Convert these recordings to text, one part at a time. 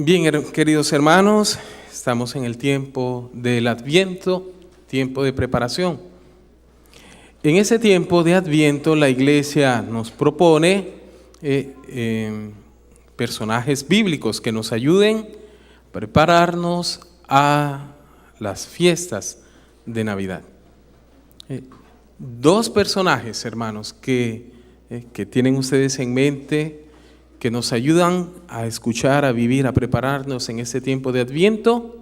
Bien, queridos hermanos, estamos en el tiempo del Adviento, tiempo de preparación. En ese tiempo de Adviento la Iglesia nos propone personajes bíblicos que nos ayuden a prepararnos a las fiestas de Navidad. Dos personajes, hermanos, que tienen ustedes en mente, que nos ayudan a escuchar, a vivir, a prepararnos en este tiempo de Adviento.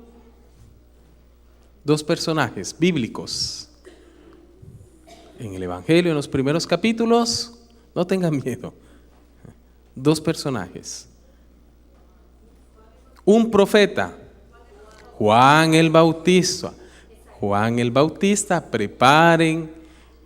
Dos personajes bíblicos. En el Evangelio, en los primeros capítulos, no tengan miedo. Dos personajes. Un profeta, Juan el Bautista. Juan el Bautista, preparen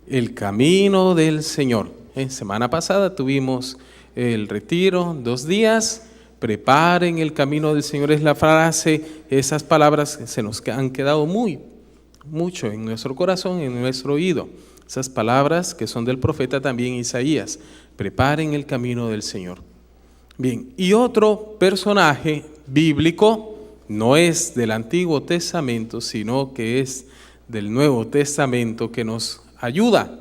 el camino del Señor. Semana pasada tuvimos el retiro, 2 días, preparen el camino del Señor, es la frase, esas palabras que se nos han quedado mucho en nuestro corazón, en nuestro oído, esas palabras que son del profeta también Isaías, preparen el camino del Señor. Bien, y otro personaje bíblico, no es del Antiguo Testamento, sino que es del Nuevo Testamento, que nos ayuda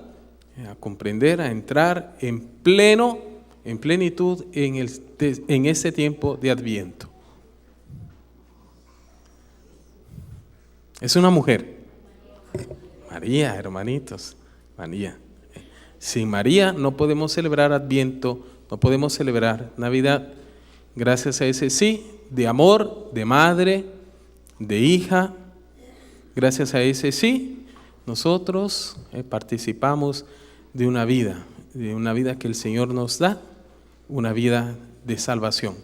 a comprender, a entrar en plenitud en ese tiempo de Adviento. Es una mujer, María, hermanitos, María. Sin María no podemos celebrar Adviento, no podemos celebrar Navidad. Gracias a ese sí, de amor, de madre, de hija, gracias a ese sí, nosotros participamos de una vida que el Señor nos da, una vida de salvación.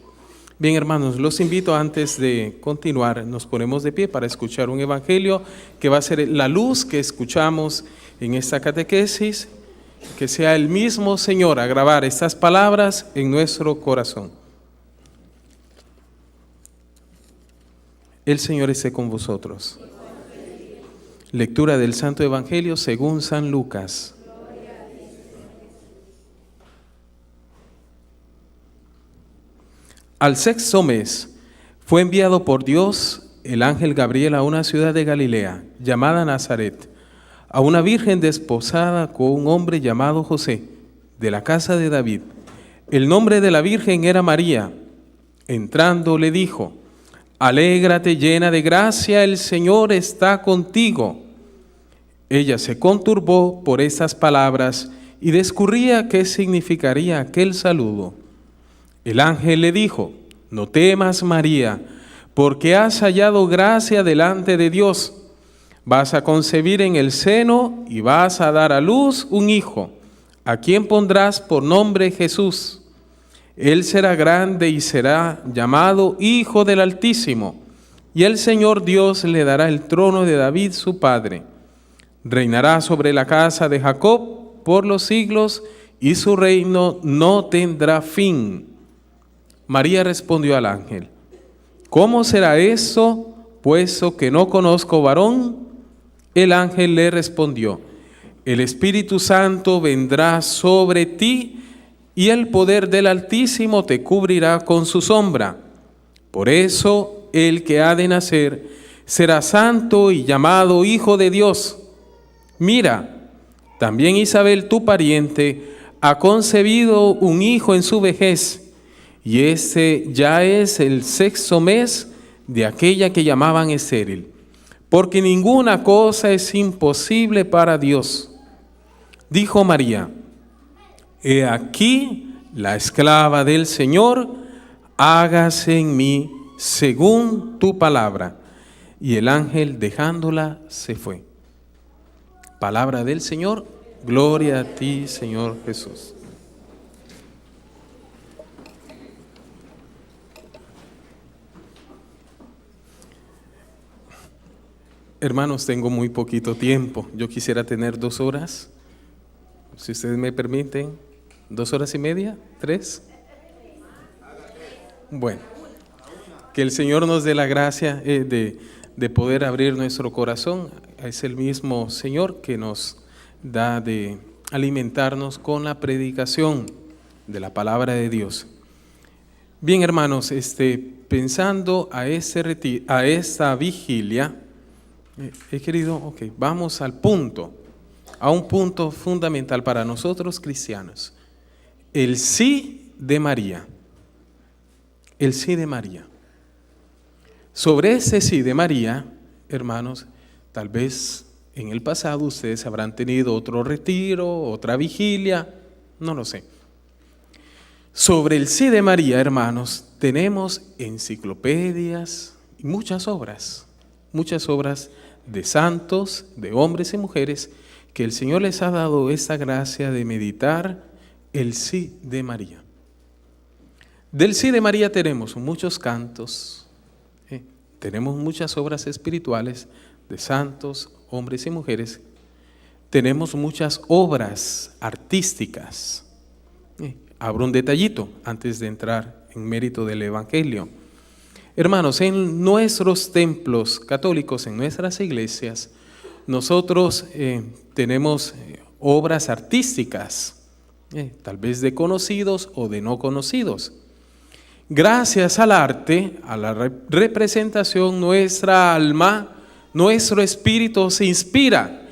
Bien, hermanos, los invito, antes de continuar, nos ponemos de pie para escuchar un evangelio que va a ser la luz que escuchamos en esta catequesis, que sea el mismo Señor a grabar estas palabras en nuestro corazón. El Señor esté con vosotros. Lectura del Santo Evangelio según San Lucas. Al 6º mes fue enviado por Dios el ángel Gabriel a una ciudad de Galilea llamada Nazaret, a una virgen desposada con un hombre llamado José, de la casa de David. El nombre de la virgen era María. Entrando le dijo: «Alégrate, llena de gracia, el Señor está contigo». Ella se conturbó por estas palabras y discurría qué significaría aquel saludo. El ángel le dijo: «No temas, María, porque has hallado gracia delante de Dios. Vas a concebir en el seno y vas a dar a luz un hijo, a quien pondrás por nombre Jesús. Él será grande y será llamado Hijo del Altísimo, y el Señor Dios le dará el trono de David su padre. Reinará sobre la casa de Jacob por los siglos, y su reino no tendrá fin». María respondió al ángel: «¿Cómo será eso, puesto que no conozco varón?» El ángel le respondió: «El Espíritu Santo vendrá sobre ti, y el poder del Altísimo te cubrirá con su sombra. Por eso el que ha de nacer será santo y llamado Hijo de Dios. Mira, también Isabel, tu pariente, ha concebido un hijo en su vejez, y este ya es el 6º mes de aquella que llamaban estéril, porque ninguna cosa es imposible para Dios». Dijo María: «He aquí la esclava del Señor, hágase en mí según tu palabra». Y el ángel, dejándola, se fue. Palabra del Señor. Gloria a ti, Señor Jesús. Hermanos, tengo muy poquito tiempo. Yo quisiera tener 2 horas. Si ustedes me permiten, 2 horas y media, 3. Bueno, que el Señor nos dé la gracia de poder abrir nuestro corazón. Es el mismo Señor que nos da de alimentarnos con la predicación de la palabra de Dios. Bien, hermanos, pensando a esta vigilia, he querido, vamos al punto, a un punto fundamental para nosotros cristianos. El sí de María. El sí de María. Sobre ese sí de María, hermanos, tal vez en el pasado ustedes habrán tenido otro retiro, otra vigilia, no lo sé. Sobre el sí de María, hermanos, tenemos enciclopedias y muchas obras de santos, de hombres y mujeres, que el Señor les ha dado esta gracia de meditar el sí de María. Del sí de María tenemos muchos cantos, tenemos muchas obras espirituales de santos, hombres y mujeres, tenemos muchas obras artísticas. Abro un detallito antes de entrar en mérito del Evangelio. Hermanos, en nuestros templos católicos, en nuestras iglesias, nosotros tenemos obras artísticas, tal vez de conocidos o de no conocidos. Gracias al arte, a la representación, nuestra alma, nuestro espíritu se inspira.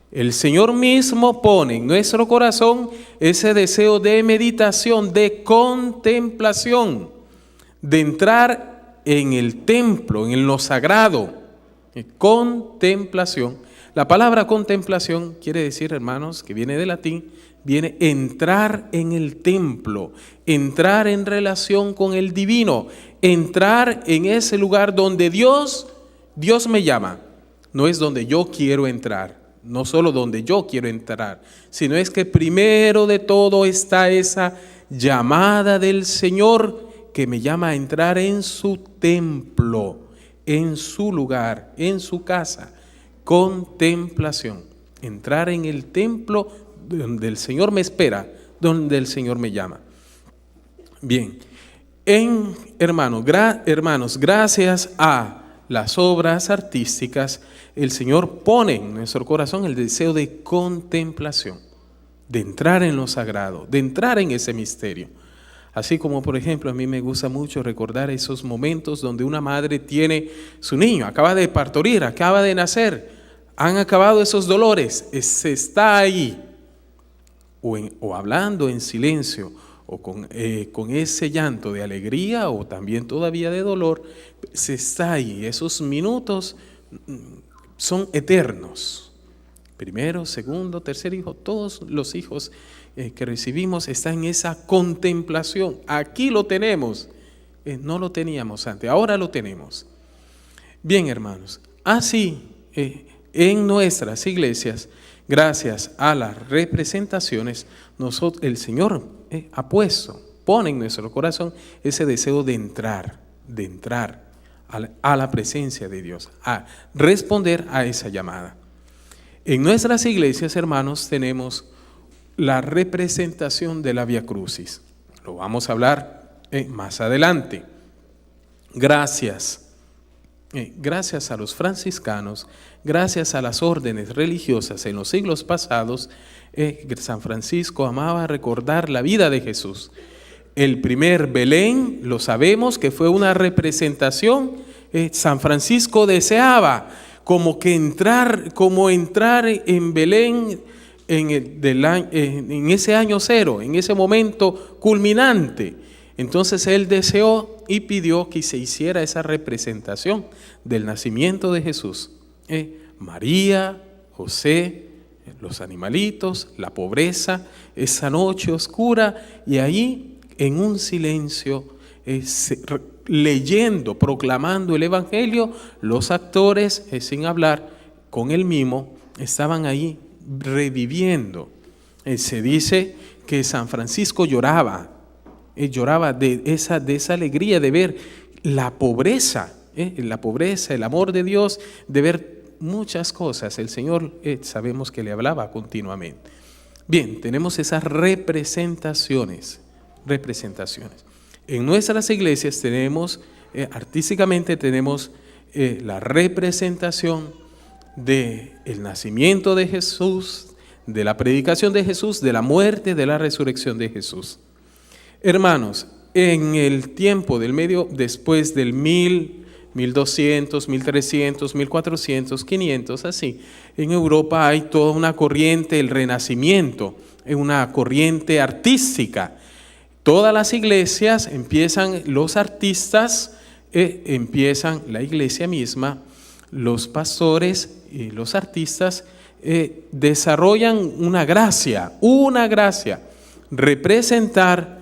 El Señor mismo pone en nuestro corazón ese deseo de meditación, de contemplación, de entrar en el templo, en lo sagrado. Contemplación. La palabra contemplación quiere decir, hermanos, que viene del latín, viene entrar en el templo, entrar en relación con el divino, entrar en ese lugar donde Dios me llama. No es donde yo quiero entrar. No solo donde yo quiero entrar, sino es que primero de todo está esa llamada del Señor que me llama a entrar en su templo, en su lugar, en su casa. Contemplación, entrar en el templo donde el Señor me espera, donde el Señor me llama. Bien, hermanos, gracias a las obras artísticas, el Señor pone en nuestro corazón el deseo de contemplación, de entrar en lo sagrado, de entrar en ese misterio. Así como, por ejemplo, a mí me gusta mucho recordar esos momentos donde una madre tiene su niño, acaba de partorir, acaba de nacer, han acabado esos dolores, se está ahí, o hablando en silencio, o con ese llanto de alegría o también todavía de dolor, se está ahí. Esos minutos son eternos. Primero, segundo, tercer hijo, todos los hijos que recibimos están en esa contemplación. Aquí lo tenemos, no lo teníamos antes, ahora lo tenemos. Bien, hermanos, así en nuestras iglesias, gracias a las representaciones, el Señor pone en nuestro corazón ese deseo de entrar a la presencia de Dios, a responder a esa llamada. En nuestras iglesias, hermanos, tenemos la representación de la Vía Crucis. Lo vamos a hablar más adelante. Gracias a los franciscanos, gracias a las órdenes religiosas en los siglos pasados, San Francisco amaba recordar la vida de Jesús. El primer Belén, lo sabemos que fue una representación. San Francisco deseaba como entrar en Belén en ese año cero, en ese momento culminante. Entonces él deseó y pidió que se hiciera esa representación del nacimiento de Jesús. María, José, los animalitos, la pobreza, esa noche oscura, y ahí en un silencio, leyendo, proclamando el Evangelio, los actores, sin hablar, con el mimo, estaban ahí reviviendo. Se dice que San Francisco lloraba de esa alegría de ver la pobreza, el amor de Dios, de ver muchas cosas. El Señor sabemos que le hablaba continuamente. Bien, tenemos esas representaciones. En nuestras iglesias tenemos, artísticamente tenemos la representación del nacimiento de Jesús, de la predicación de Jesús, de la muerte, de la resurrección de Jesús. Hermanos, en el tiempo del medio, después del 1200, 1300, 1400, 500, así. En Europa hay toda una corriente, el Renacimiento, una corriente artística. Todas las iglesias empiezan, los artistas empiezan, la iglesia misma, los pastores y los artistas desarrollan una gracia, representar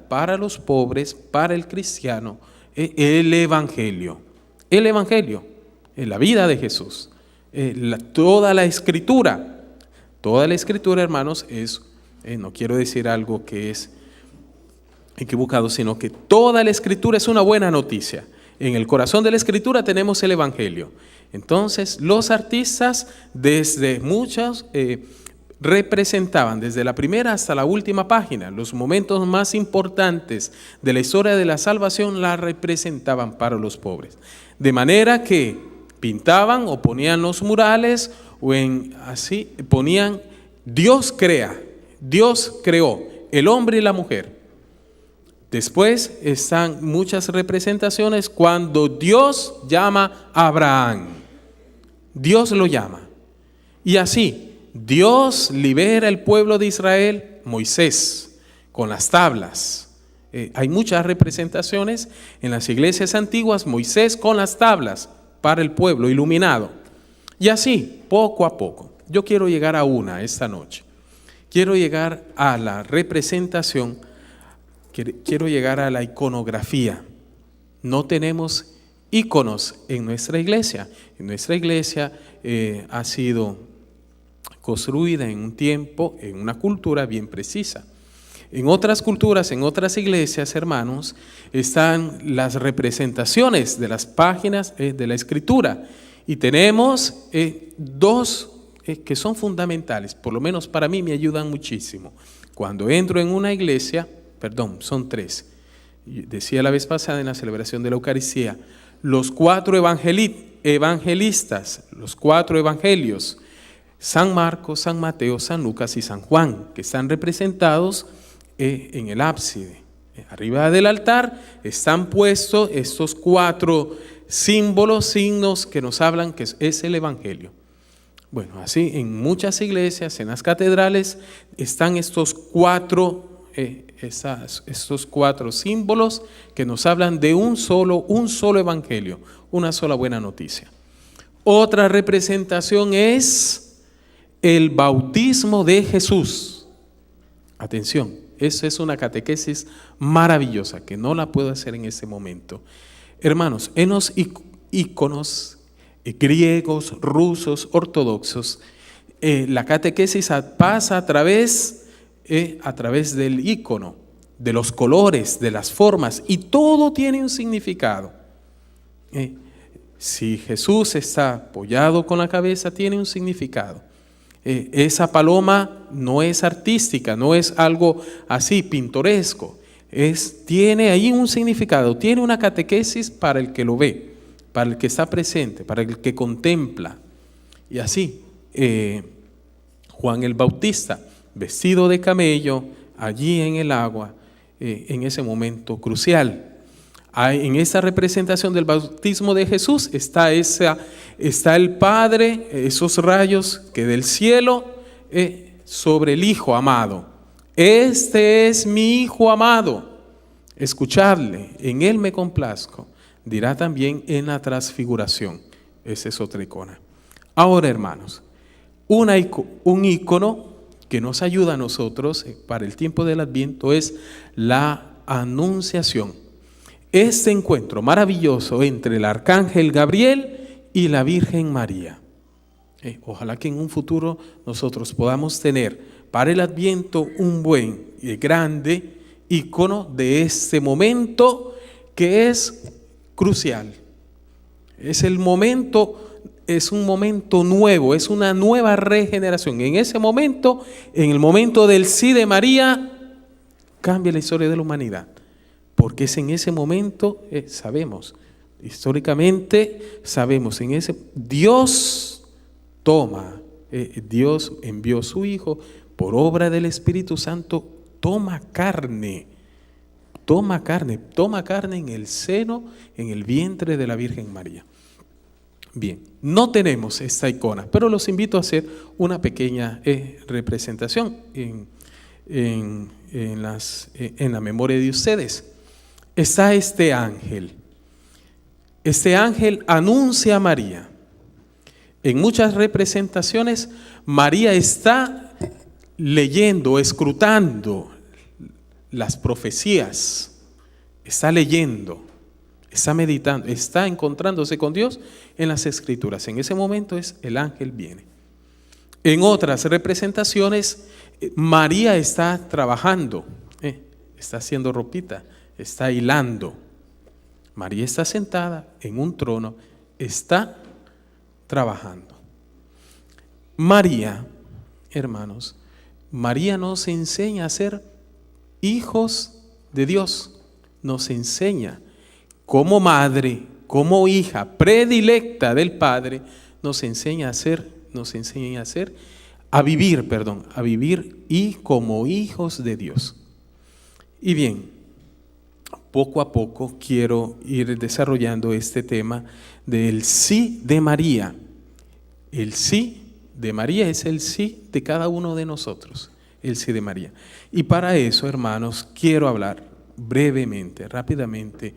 para los pobres, para el cristiano, el Evangelio, en la vida de Jesús. Toda la escritura, hermanos, es, no quiero decir algo que es equivocado, sino que toda la escritura es una buena noticia. En el corazón de la escritura tenemos el Evangelio. Entonces, los artistas desde muchos representaban, desde la primera hasta la última página, los momentos más importantes de la historia de la salvación la representaban para los pobres. De manera que pintaban o ponían los murales o así ponían Dios creó el hombre y la mujer. Después están muchas representaciones cuando Dios llama a Abraham. Dios lo llama. Y así, Dios libera el pueblo de Israel, Moisés, con las tablas. Hay muchas representaciones en las iglesias antiguas, Moisés con las tablas para el pueblo iluminado. Y así, poco a poco. Yo quiero llegar a una esta noche. Quiero llegar a la representación, quiero llegar a la iconografía. No tenemos íconos en nuestra iglesia. En nuestra iglesia ha sido construida en un tiempo, en una cultura bien precisa. En otras culturas, en otras iglesias, hermanos, están las representaciones de las páginas de la Escritura. Y tenemos dos que son fundamentales, por lo menos para mí me ayudan muchísimo. Cuando entro en una iglesia, son tres. Decía la vez pasada en la celebración de la Eucaristía, los 4 evangelistas, los 4 evangelios, San Marcos, San Mateo, San Lucas y San Juan, que están representados en el ábside. Arriba del altar están puestos estos 4 símbolos, signos que nos hablan que es el Evangelio. Bueno, así en muchas iglesias, en las catedrales, están estos 4 símbolos que nos hablan de un solo Evangelio, una sola buena noticia. Otra representación es el bautismo de Jesús. Atención, eso es una catequesis maravillosa que no la puedo hacer en este momento. Hermanos, en los íconos griegos, rusos, ortodoxos, la catequesis pasa a través del ícono, de los colores, de las formas, y todo tiene un significado. Si Jesús está apoyado con la cabeza, tiene un significado. Esa paloma no es artística, no es algo así pintoresco, tiene ahí un significado, tiene una catequesis para el que lo ve, para el que está presente, para el que contempla. Y así, Juan el Bautista, vestido de camello, allí en el agua, en ese momento crucial. En esa representación del bautismo de Jesús está el Padre, esos rayos que del cielo sobre el Hijo amado. Este es mi Hijo amado, escuchadle, en Él me complazco. Dirá también en la transfiguración. Esa es otra icona. Ahora, hermanos, un ícono que nos ayuda a nosotros para el tiempo del Adviento es la Anunciación. Este encuentro maravilloso entre el Arcángel Gabriel y la Virgen María. Ojalá que en un futuro nosotros podamos tener para el Adviento un buen y grande ícono de este momento que es crucial. Es un momento nuevo, es una nueva regeneración. En ese momento, en el momento del sí de María, cambia la historia de la humanidad. Porque es en ese momento, históricamente sabemos, Dios envió a su Hijo por obra del Espíritu Santo, toma carne toma carne en el seno, en el vientre de la Virgen María. Bien, no tenemos esta icona, pero los invito a hacer una pequeña representación en la memoria de ustedes. Está este ángel. Este ángel anuncia a María. En muchas representaciones, María está leyendo, escrutando las profecías, está leyendo, está meditando, está encontrándose con Dios en las Escrituras. En ese momento el ángel viene. En otras representaciones, María está trabajando, está haciendo ropita, está hilando. María está sentada en un trono, está trabajando. María, hermanos, María nos enseña a ser hijos de Dios, nos enseña como madre, como hija predilecta del Padre, nos enseña a vivir y como hijos de Dios. Y bien, poco a poco quiero ir desarrollando este tema del sí de María. El sí de María es el sí de cada uno de nosotros, el sí de María. Y para eso, hermanos, quiero hablar brevemente, rápidamente,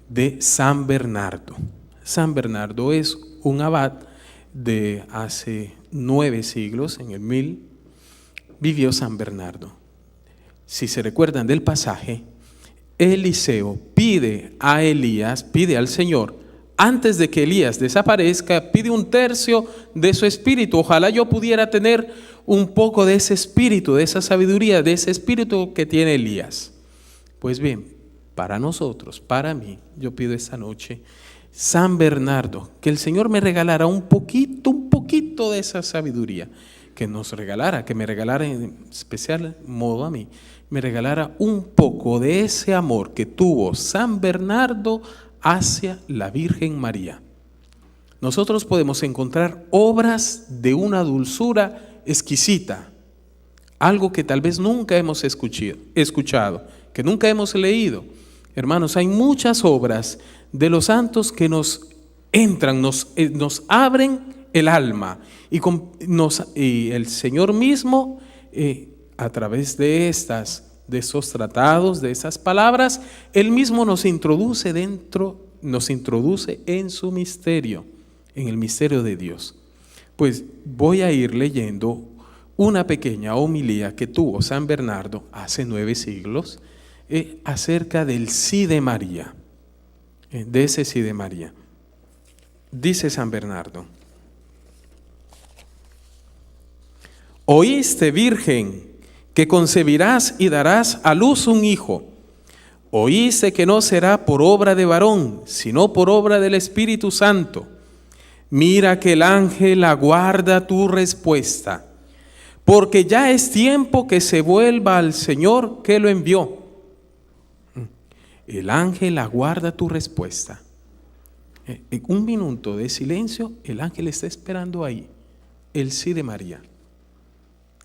de San Bernardo. San Bernardo es un abad de hace 9 siglos, en el 1000, vivió San Bernardo. Si se recuerdan del pasaje, Eliseo pide a Elías, pide al Señor, antes de que Elías desaparezca, pide 1/3 de su espíritu. Ojalá yo pudiera tener un poco de ese espíritu, de esa sabiduría, de ese espíritu que tiene Elías. Pues bien, para nosotros, para mí, yo pido esta noche, San Bernardo, que el Señor me regalara un poquito de esa sabiduría, que me regalara en especial modo a mí, me regalara un poco de ese amor que tuvo San Bernardo hacia la Virgen María. Nosotros podemos encontrar obras de una dulzura exquisita, algo que tal vez nunca hemos escuchado, que nunca hemos leído. Hermanos, hay muchas obras de los santos que nos entran, nos abren el alma y el Señor mismo a través de esos tratados, de esas palabras, Él mismo nos introduce en su misterio, en el misterio de Dios. Pues voy a ir leyendo una pequeña homilía que tuvo San Bernardo hace 9 siglos acerca del sí de María, de ese sí de María. Dice San Bernardo: oíste, Virgen, que concebirás y darás a luz un hijo. Oíste que no será por obra de varón, sino por obra del Espíritu Santo. Mira que el ángel aguarda tu respuesta, porque ya es tiempo que se vuelva al Señor que lo envió. El ángel aguarda tu respuesta. En un minuto de silencio, el ángel está esperando ahí el sí de María.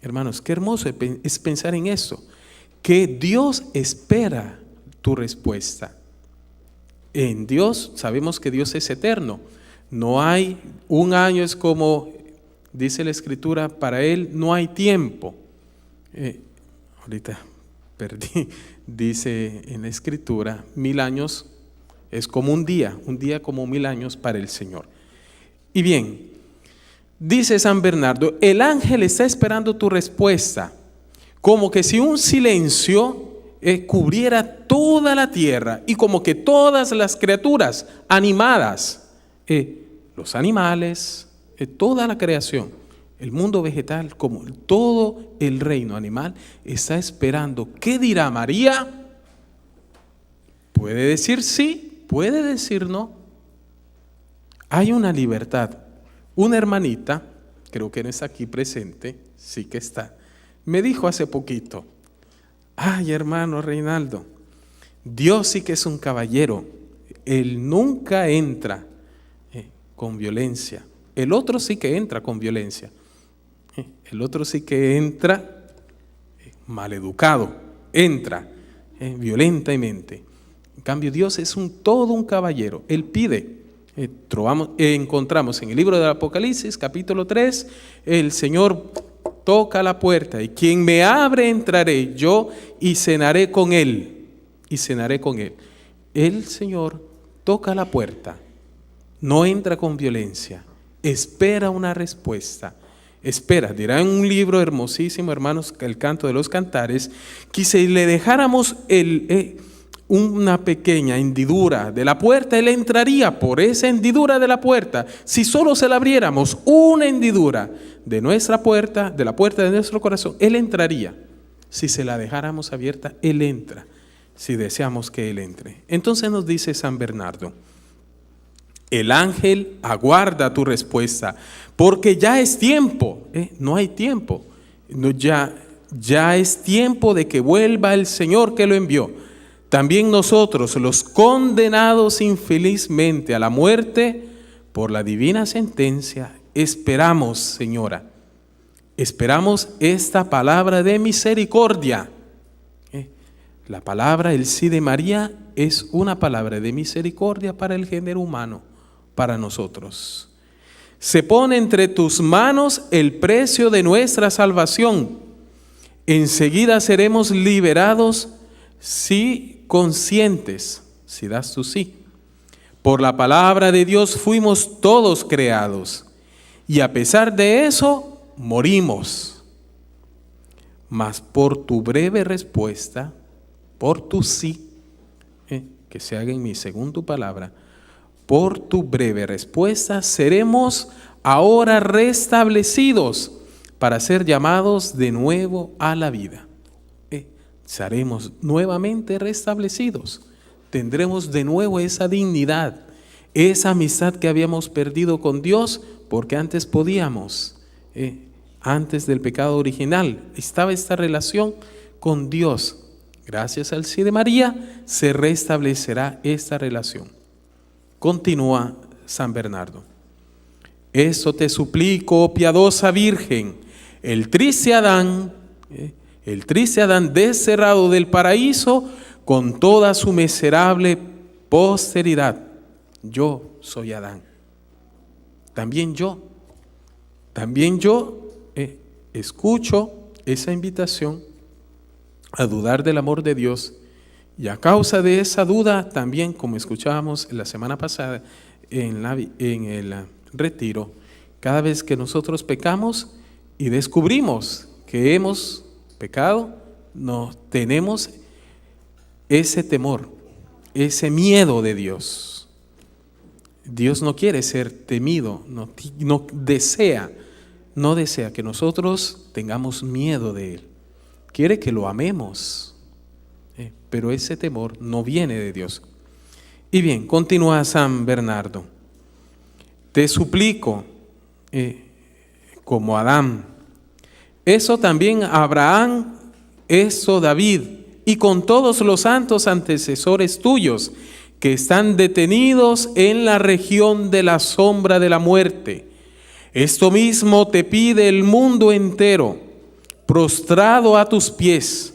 Hermanos, qué hermoso es pensar en esto, que Dios espera tu respuesta. En Dios, sabemos que Dios es eterno. No hay un año, es como dice la Escritura, para Él no hay tiempo. Ahorita perdí, dice en la Escritura, 1000 años es como un día como 1000 años para el Señor. Y bien, dice San Bernardo, el ángel está esperando tu respuesta, como que si un silencio cubriera toda la tierra y como que todas las criaturas animadas, los animales, toda la creación, el mundo vegetal, como todo el reino animal, está esperando. ¿Qué dirá María? Puede decir sí, puede decir no. Hay una libertad. Una hermanita, creo que no está aquí presente, sí que está, me dijo hace poquito: ay, hermano Reinaldo, Dios sí que es un caballero. Él nunca entra con violencia. El otro sí que entra con violencia. El otro sí que entra maleducado, entra violentamente. En cambio, Dios es todo un caballero. Él pide. Encontramos en el libro del Apocalipsis, capítulo 3, el Señor toca la puerta y quien me abre entraré yo y cenaré con él. Y cenaré con él. El Señor toca la puerta, no entra con violencia, espera una respuesta. Espera, dirá en un libro hermosísimo, hermanos, el Canto de los Cantares, que si le dejáramos una pequeña hendidura de la puerta, Él entraría por esa hendidura de la puerta. Si solo se la abriéramos una hendidura de nuestra puerta, de la puerta de nuestro corazón, Él entraría. Si se la dejáramos abierta, Él entra, si deseamos que Él entre. Entonces nos dice San Bernardo: el ángel aguarda tu respuesta, porque ya es tiempo, no hay tiempo, ya es tiempo de que vuelva el Señor que lo envió. También nosotros, los condenados infelizmente a la muerte por la divina sentencia, esperamos, Señora, esperamos esta palabra de misericordia. La palabra, el sí de María, es una palabra de misericordia para el género humano, para nosotros. Se pone entre tus manos el precio de nuestra salvación. Enseguida seremos liberados si conscientes, si das tu sí. Por la palabra de Dios fuimos todos creados y a pesar de eso morimos. Mas por tu breve respuesta, por tu sí, que se haga en mí según tu palabra, por tu breve respuesta seremos ahora restablecidos para ser llamados de nuevo a la vida. Seremos nuevamente restablecidos. Tendremos de nuevo esa dignidad, esa amistad que habíamos perdido con Dios, porque antes podíamos, antes del pecado original, estaba esta relación con Dios. Gracias al sí de María se restablecerá esta relación. Continúa San Bernardo: eso te suplico, oh piadosa Virgen. El triste Adán desterrado del paraíso con toda su miserable posteridad. Yo soy Adán. También yo escucho esa invitación a dudar del amor de Dios, y a causa de esa duda también, como escuchábamos la semana pasada en el retiro, cada vez que nosotros pecamos y descubrimos que hemos pecado, no tenemos ese temor, ese miedo de Dios. Dios no quiere ser temido, no desea que nosotros tengamos miedo de Él. Quiere que lo amemos, pero ese temor no viene de Dios. Y bien, continúa San Bernardo: te suplico, como Adán, eso también Abraham, eso David, y con todos los santos antecesores tuyos que están detenidos en la región de la sombra de la muerte. Esto mismo te pide el mundo entero, prostrado a tus pies,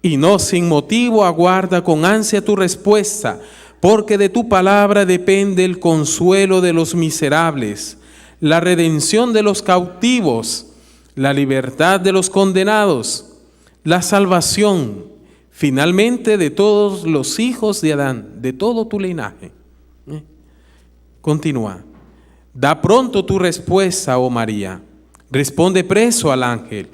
y no sin motivo aguarda con ansia tu respuesta, porque de tu palabra depende el consuelo de los miserables, la redención de los cautivos, la libertad de los condenados, la salvación, finalmente, de todos los hijos de Adán, de todo tu linaje. Continúa: da pronto tu respuesta, oh María, responde preso al ángel,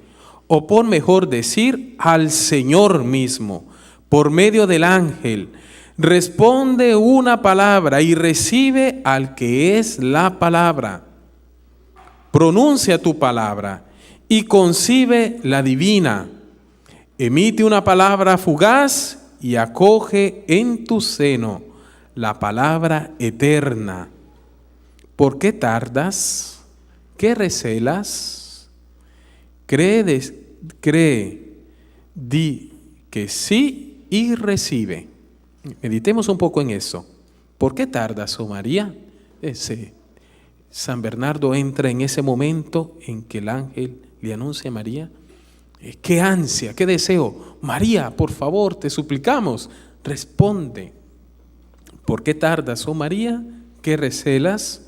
o por mejor decir, al Señor mismo, por medio del ángel. Responde una palabra y recibe al que es la palabra. Pronuncia tu palabra y concibe la divina. Emite una palabra fugaz y acoge en tu seno la palabra eterna. ¿Por qué tardas? ¿Qué recelas? Cree, di que sí y recibe. Meditemos un poco en eso. ¿Por qué tardas, oh María? San Bernardo entra en ese momento en que el ángel le anuncia a María Qué ansia, qué deseo. María, por favor, te suplicamos, responde. ¿Por qué tardas, oh María? ¿Qué recelas?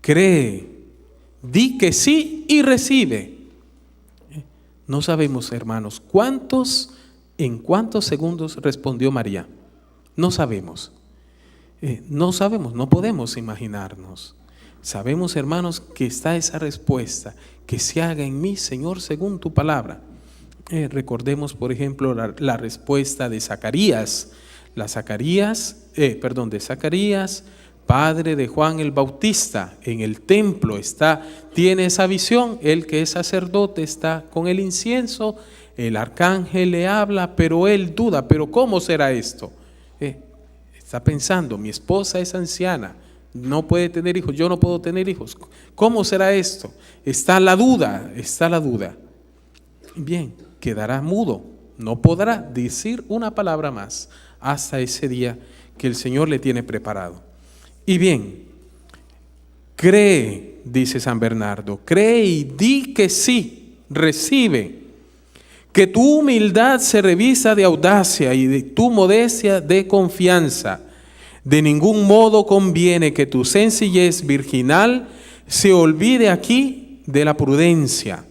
Cree, di que sí y recibe. No sabemos, hermanos, en cuántos segundos respondió María. No sabemos. No podemos imaginarnos. Sabemos, hermanos, que está esa respuesta, que se haga en mí, Señor, según tu palabra. Recordemos, por ejemplo, la respuesta de Zacarías. De Zacarías, padre de Juan el Bautista, en el templo tiene esa visión. Él, que es sacerdote, está con el incienso, el arcángel le habla, pero él duda. ¿Pero cómo será esto? Está pensando, mi esposa es anciana, no puede tener hijos, yo no puedo tener hijos. ¿Cómo será esto? Está la duda. Bien, quedará mudo, no podrá decir una palabra más hasta ese día que el Señor le tiene preparado. Y bien, cree, dice San Bernardo, cree y di que sí, recibe. Que tu humildad se revista de audacia y de tu modestia de confianza. De ningún modo conviene que tu sencillez virginal se olvide aquí de la prudencia.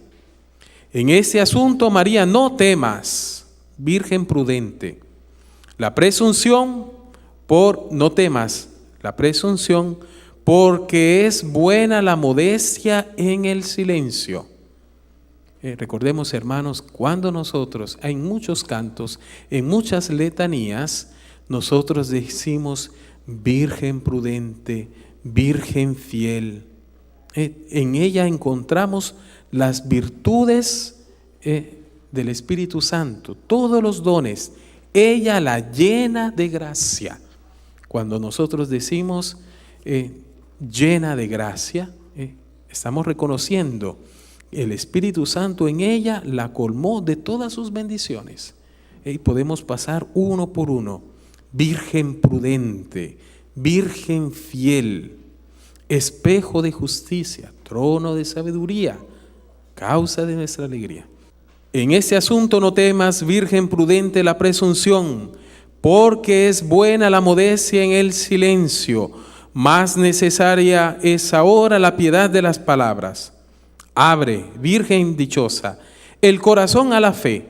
En este asunto, María, no temas, Virgen prudente. No temas la presunción, porque es buena la modestia en el silencio. Recordemos, hermanos, cuando nosotros, en muchos cantos, en muchas letanías, nosotros decimos Virgen prudente, Virgen fiel. En ella encontramos las virtudes del Espíritu Santo, todos los dones. Ella la llena de gracia. Cuando nosotros decimos llena de gracia, estamos reconociendo el Espíritu Santo en ella la colmó de todas sus bendiciones. Y podemos pasar uno por uno. Virgen prudente, Virgen fiel, espejo de justicia, trono de sabiduría, causa de nuestra alegría. En este asunto no temas, Virgen prudente, la presunción, porque es buena la modestia en el silencio. Más necesaria es ahora la piedad de las palabras. Abre, Virgen dichosa, el corazón a la fe,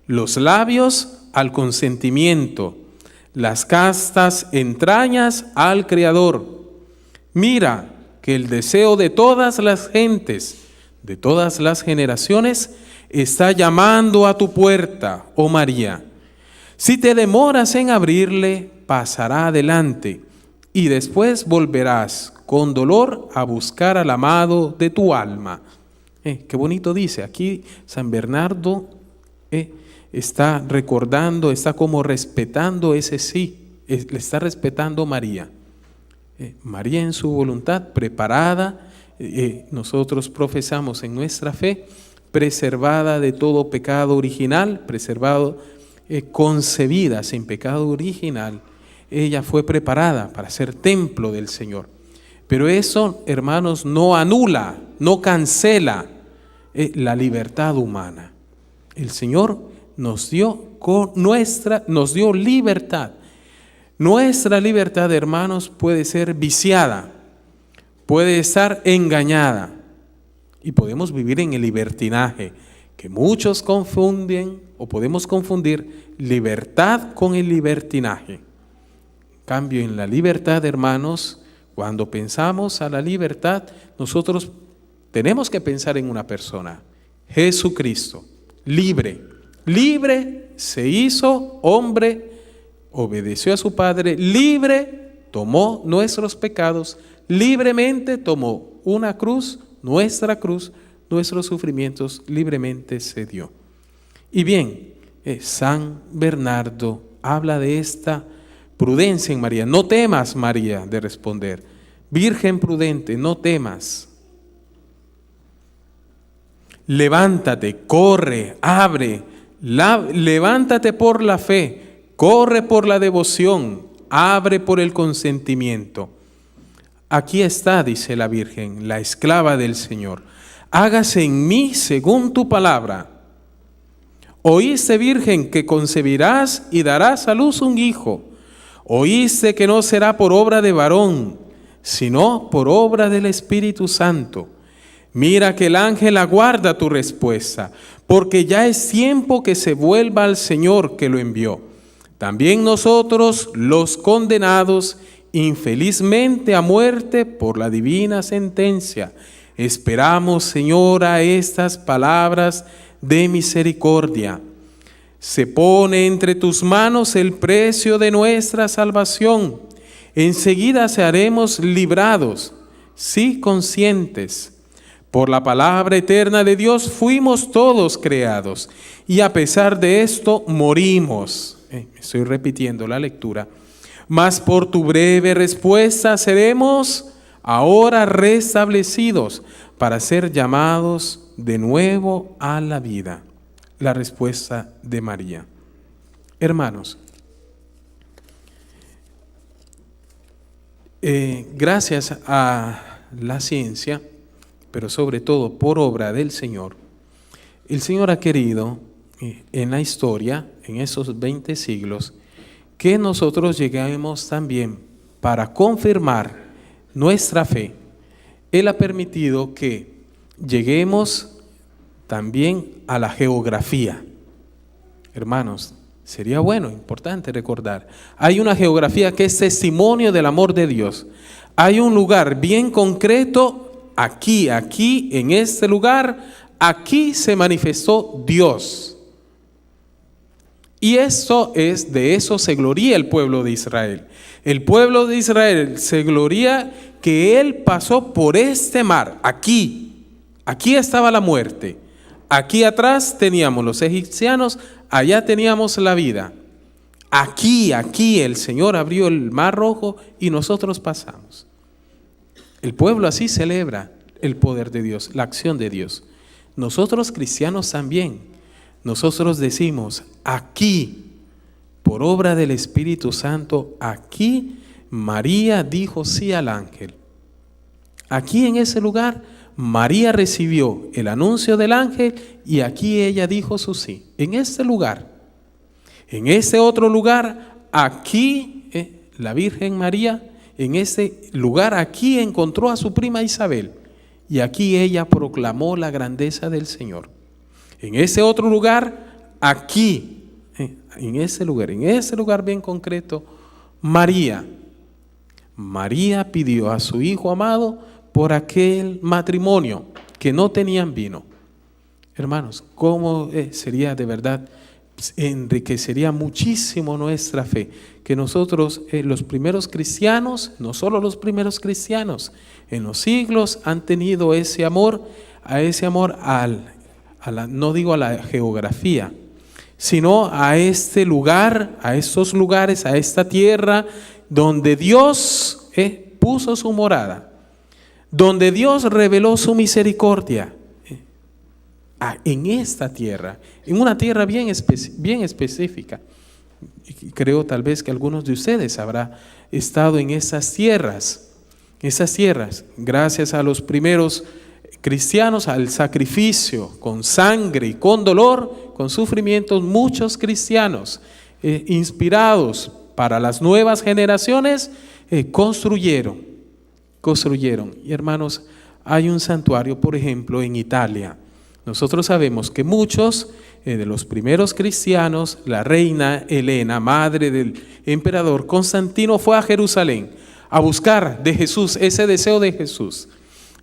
los labios al consentimiento, las castas entrañas al Creador. Mira que el deseo de todas las gentes, de todas las generaciones, está llamando a tu puerta, oh María. Si te demoras en abrirle, pasará adelante y después volverás con dolor a buscar al amado de tu alma. Qué bonito dice. Aquí San Bernardo está recordando, está como respetando ese sí, le está respetando a María. María en su voluntad preparada, nosotros profesamos en nuestra fe, preservada de todo pecado original, concebida sin pecado original. Ella fue preparada para ser templo del Señor. Pero eso, hermanos, no anula, no cancela la libertad humana. El Señor nos dio libertad. Nuestra libertad, hermanos, puede ser viciada, puede estar engañada y podemos vivir en el libertinaje, que muchos confunden o podemos confundir libertad con el libertinaje. En cambio, en la libertad, hermanos, cuando pensamos a la libertad, nosotros tenemos que pensar en una persona, Jesucristo, libre se hizo hombre, obedeció a su Padre, libre tomó nuestros pecados, libremente tomó una cruz, nuestros sufrimientos, libremente se dio. Y bien, San Bernardo habla de esta prudencia en María. No temas, María, de responder. Virgen prudente, no temas. Levántate, corre, abre, levántate por la fe, corre por la devoción, abre por el consentimiento. Aquí está, dice la Virgen, la esclava del Señor. Hágase en mí según tu palabra. Oíste, virgen, que concebirás y darás a luz un hijo. Oíste que no será por obra de varón, sino por obra del Espíritu Santo. Mira que el ángel aguarda tu respuesta, porque ya es tiempo que se vuelva al Señor que lo envió. También nosotros, los condenados infelizmente a muerte por la divina sentencia, esperamos, Señor, a estas palabras de misericordia. Se pone entre tus manos el precio de nuestra salvación. Enseguida seremos librados, sí conscientes. Por la palabra eterna de Dios fuimos todos creados, y a pesar de esto morimos. Estoy repitiendo la lectura. Mas por tu breve respuesta seremos ahora restablecidos para ser llamados de nuevo a la vida. La respuesta de María. Hermanos, gracias a la ciencia, pero sobre todo por obra del Señor, el Señor ha querido en la historia, en esos 20 siglos, que nosotros lleguemos también para confirmar nuestra fe. Él ha permitido que lleguemos también a la geografía. Hermanos, sería bueno, importante recordar, hay una geografía que es testimonio del amor de Dios. Hay un lugar bien concreto, aquí, en este lugar, aquí se manifestó Dios. Y de eso se gloría el pueblo de Israel. El pueblo de Israel se gloría que él pasó por este mar, aquí estaba la muerte. Aquí atrás teníamos los egipcianos, allá teníamos la vida. Aquí el Señor abrió el mar rojo y nosotros pasamos. El pueblo así celebra el poder de Dios, la acción de Dios. Nosotros cristianos también. Nosotros decimos, aquí, por obra del Espíritu Santo, aquí María dijo sí al ángel. Aquí en ese lugar, María recibió el anuncio del ángel y aquí ella dijo su sí. En este lugar, en ese otro lugar, aquí la Virgen María, en ese lugar, aquí encontró a su prima Isabel y aquí ella proclamó la grandeza del Señor. En ese otro lugar, aquí, en ese lugar bien concreto, María pidió a su hijo amado por aquel matrimonio que no tenían vino. Hermanos, ¿cómo sería de verdad? Enriquecería muchísimo nuestra fe, que nosotros, los primeros cristianos, no solo los primeros cristianos, en los siglos han tenido ese amor no digo a la geografía, sino a este lugar, a estos lugares, a esta tierra donde Dios puso su morada, donde Dios reveló su misericordia. En esta tierra, en una tierra bien específica. Creo tal vez que algunos de ustedes habrán estado en esas tierras, gracias a los primeros cristianos, al sacrificio con sangre y con dolor, con sufrimientos, muchos cristianos inspirados para las nuevas generaciones construyeron. Y hermanos, hay un santuario, por ejemplo, en Italia. Nosotros sabemos que muchos de los primeros cristianos, la reina Helena, madre del emperador Constantino, fue a Jerusalén a buscar de Jesús, ese deseo de Jesús.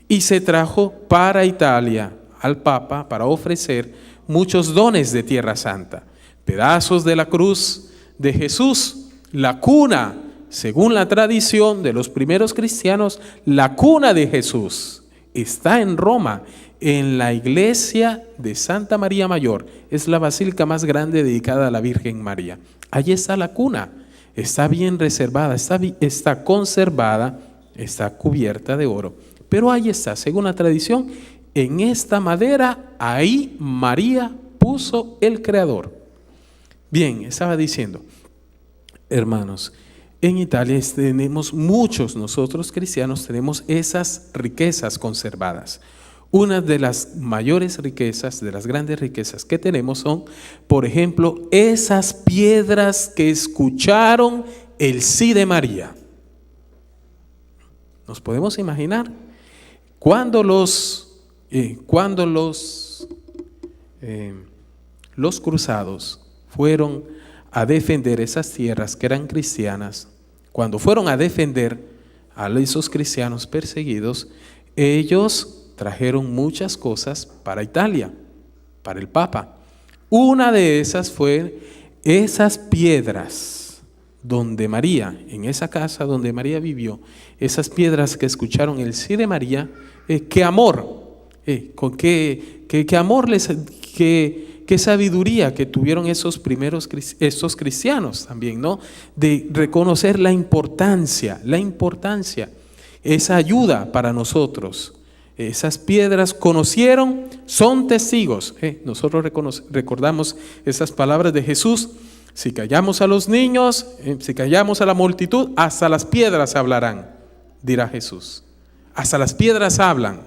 Y se trajo para Italia al Papa para ofrecer muchos dones de Tierra Santa. Pedazos de la cruz de Jesús, la cuna, según la tradición de los primeros cristianos, la cuna de Jesús está en Roma, en la iglesia de Santa María Mayor. Es la basílica más grande dedicada a la Virgen María. Allí está la cuna, está bien reservada, está conservada, está cubierta de oro. Pero ahí está, según la tradición, en esta madera, ahí María puso el Creador. Bien, estaba diciendo, hermanos, en Italia tenemos nosotros cristianos tenemos esas riquezas conservadas. Una de las mayores riquezas, de las grandes riquezas que tenemos son, por ejemplo, esas piedras que escucharon el sí de María. Nos podemos imaginar cuando los cruzados fueron a defender esas tierras que eran cristianas, cuando fueron a defender a esos cristianos perseguidos, ellos trajeron muchas cosas para Italia, para el Papa. Una de esas fue esas piedras donde María, en esa casa donde María vivió, esas piedras que escucharon el sí de María, qué amor, qué amor qué sabiduría que tuvieron esos cristianos también, ¿no? De reconocer la importancia, esa ayuda para nosotros. Esas piedras conocieron, son testigos. Nosotros recordamos esas palabras de Jesús: si callamos a los niños, si callamos a la multitud, hasta las piedras hablarán, dirá Jesús. Hasta las piedras hablan,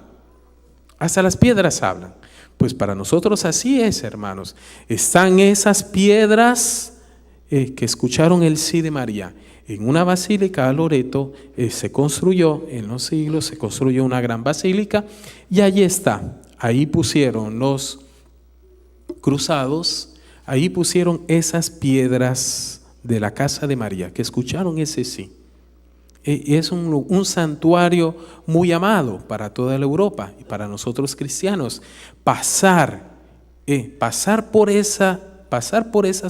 hasta las piedras hablan. Pues para nosotros así es, hermanos. Están esas piedras que escucharon el sí de María. En una basílica a Loreto se construyó, en los siglos se construyó una gran basílica, y allí está. Ahí pusieron los cruzados, ahí pusieron esas piedras de la casa de María, que escucharon ese sí. Es un santuario muy amado para toda la Europa y para nosotros cristianos. Pasar por esas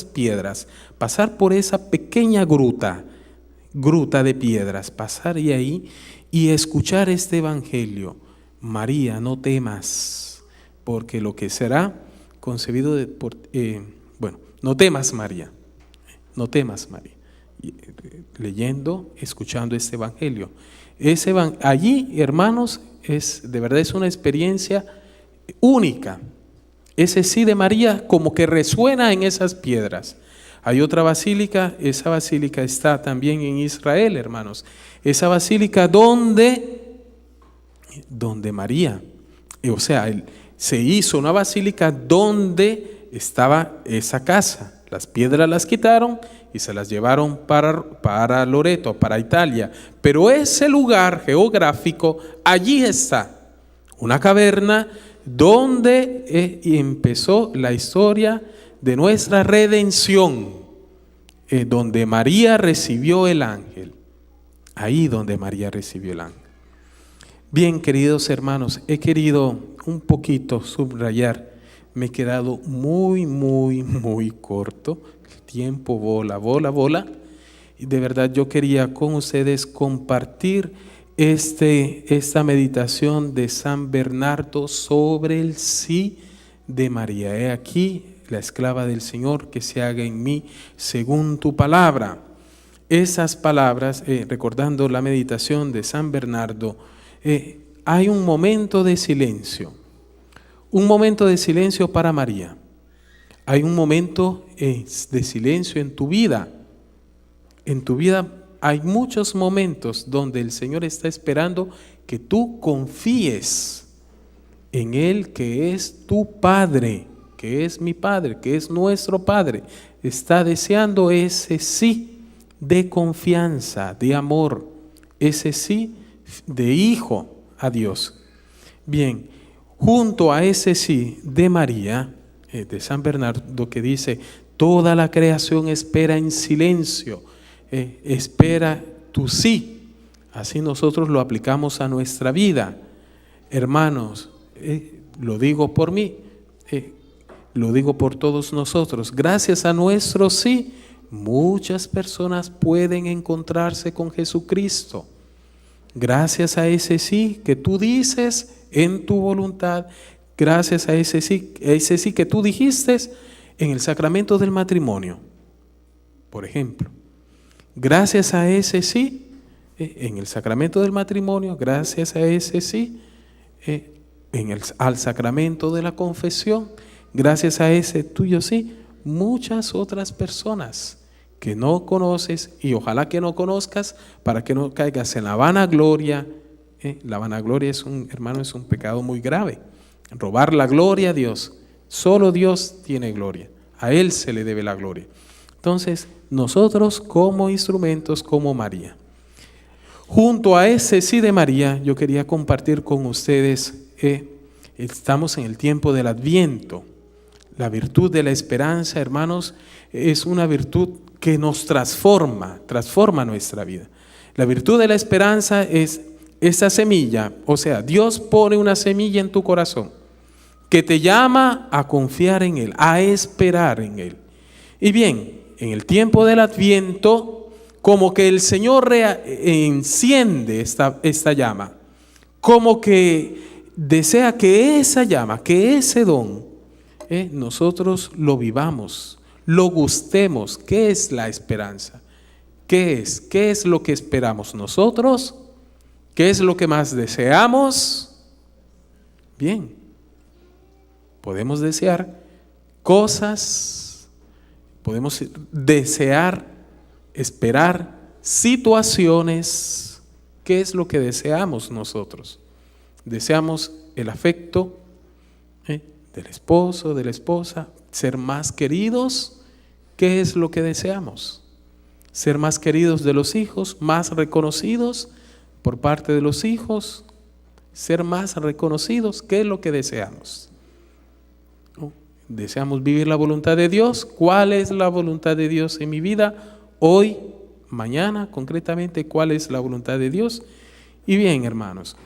piedras, pasar por esa pequeña gruta de piedras, pasar ahí y escuchar este evangelio. María, no temas, porque lo que será concebido no temas, María, no temas, María. Leyendo, escuchando este evangelio. Allí, hermanos, de verdad es una experiencia única. Ese sí de María como que resuena en esas piedras. Hay otra basílica, esa basílica está también en Israel, hermanos. Esa basílica donde María, se hizo una basílica donde estaba esa casa. Las piedras las quitaron y se las llevaron para Loreto, para Italia. Pero ese lugar geográfico, allí está, una caverna donde empezó la historia de nuestra redención, donde María recibió el ángel. Ahí donde María recibió el ángel. Bien, queridos hermanos, he querido un poquito subrayar. Me he quedado muy corto. El tiempo vola. Y de verdad yo quería con ustedes compartir esta meditación de San Bernardo sobre el sí de María. He aquí la esclava del Señor, que se haga en mí según tu palabra. Esas palabras, recordando la meditación de San Bernardo, hay un momento de silencio. Un momento de silencio para María. Hay un momento de silencio en tu vida. En tu vida hay muchos momentos donde el Señor está esperando que tú confíes en Él, que es tu Padre, que es mi Padre, que es nuestro Padre. Está deseando ese sí de confianza, de amor, ese sí de hijo a Dios. Bien. Junto a ese sí de María, de San Bernardo, que dice: toda la creación espera en silencio, espera tu sí. Así nosotros lo aplicamos a nuestra vida. Hermanos, lo digo por mí, lo digo por todos nosotros. Gracias a nuestro sí, muchas personas pueden encontrarse con Jesucristo. Gracias a ese sí que tú dices en tu voluntad, gracias a ese sí que tú dijiste en el sacramento del matrimonio, por ejemplo. Gracias a ese sí en el sacramento del matrimonio, gracias a ese sí al sacramento de la confesión, gracias a ese tuyo sí, muchas otras personas que no conoces y ojalá que no conozcas, para que no caigas en la vanagloria La vanagloria es un pecado muy grave. Robar la gloria a Dios. Solo Dios tiene gloria. A Él se le debe la gloria. Entonces, nosotros como instrumentos, como María. Junto a ese sí de María, yo quería compartir con ustedes, estamos en el tiempo del Adviento. La virtud de la esperanza, hermanos, es una virtud que nos transforma nuestra vida. La virtud de la esperanza es esa semilla, o sea, Dios pone una semilla en tu corazón que te llama a confiar en Él, a esperar en Él. Y bien, en el tiempo del Adviento, como que el Señor enciende esta llama, como que desea que esa llama, que ese don, nosotros lo vivamos, lo gustemos. ¿Qué es la esperanza? ¿Qué es? ¿Qué es lo que esperamos nosotros? ¿Qué es lo que más deseamos? Bien, podemos desear cosas, podemos desear, esperar situaciones. ¿Qué es lo que deseamos nosotros? Deseamos el afecto del esposo, de la esposa, ser más queridos. ¿Qué es lo que deseamos? Ser más queridos de los hijos, más reconocidos por parte de los hijos, ser más reconocidos. ¿Qué es lo que deseamos? ¿Deseamos vivir la voluntad de Dios? ¿Cuál es la voluntad de Dios en mi vida? Hoy, mañana, concretamente, ¿cuál es la voluntad de Dios? Y bien, hermanos,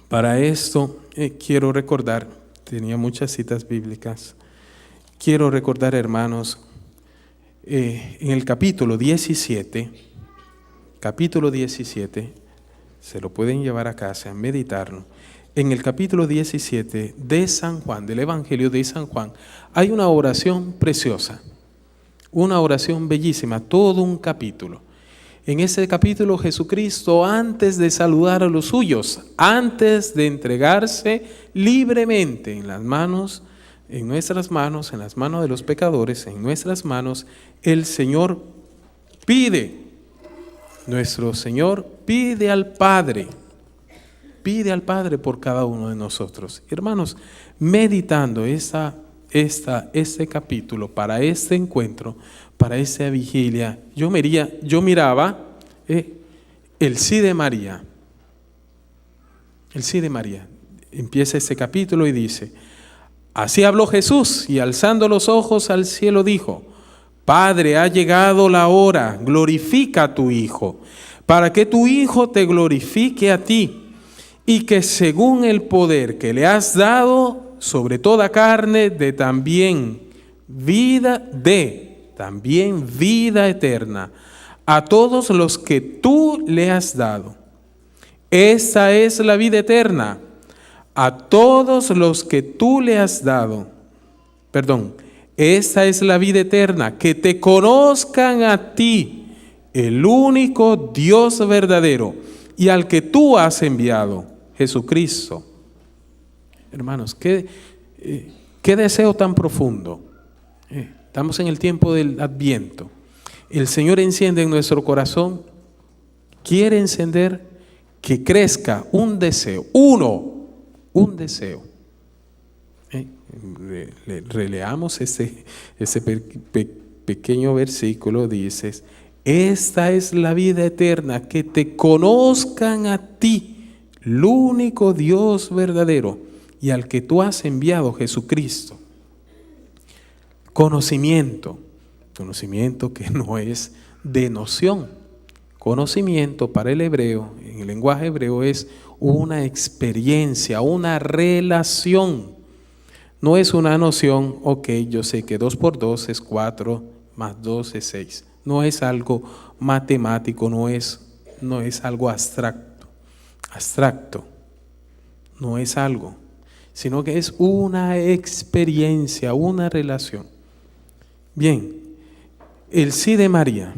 para esto quiero recordar, tenía muchas citas bíblicas, quiero recordar, hermanos, en el capítulo 17, se lo pueden llevar a casa, a meditarlo. En el capítulo 17 de San Juan, del Evangelio de San Juan, hay una oración preciosa, una oración bellísima, todo un capítulo. En ese capítulo Jesucristo, antes de saludar a los suyos, antes de entregarse libremente en las manos, en nuestras manos, en las manos de los pecadores, en nuestras manos, el Señor pide, nuestro Señor pide al Padre por cada uno de nosotros. Hermanos, meditando este capítulo para este encuentro, para esta vigilia, yo miraba el sí de María. El sí de María. Empieza este capítulo y dice: así habló Jesús, y alzando los ojos al cielo dijo: Padre, ha llegado la hora, glorifica a tu Hijo, para que tu Hijo te glorifique a ti, y que según el poder que le has dado sobre toda carne, dé también vida eterna a todos los que tú le has dado. Esta es la vida eterna, a todos los que tú le has dado. Esta es la vida eterna, que te conozcan a ti, el único Dios verdadero, y al que tú has enviado, Jesucristo. Hermanos, qué deseo tan profundo. Estamos en el tiempo del Adviento. El Señor enciende en nuestro corazón, quiere encender que crezca un deseo, un deseo. Releamos ese pequeño versículo, dices: esta es la vida eterna, que te conozcan a ti, el único Dios verdadero, y al que tú has enviado, Jesucristo. Conocimiento que no es de noción. Conocimiento para el hebreo, en el lenguaje hebreo, es una experiencia, una relación. No es una noción, ok, yo sé que 2 por 2 es 4, más 2 es 6. No es algo matemático, no es algo abstracto, no es algo, sino que es una experiencia, una relación. Bien, el sí de María.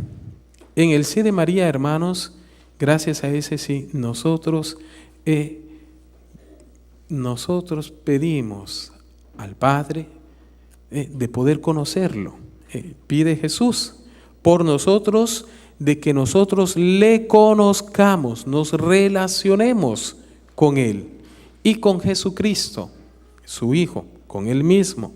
En el sí de María, hermanos, gracias a ese sí, nosotros pedimos al Padre de poder conocerlo. Pide Jesús por nosotros de que nosotros le conozcamos, nos relacionemos con Él y con Jesucristo, su Hijo, con Él mismo.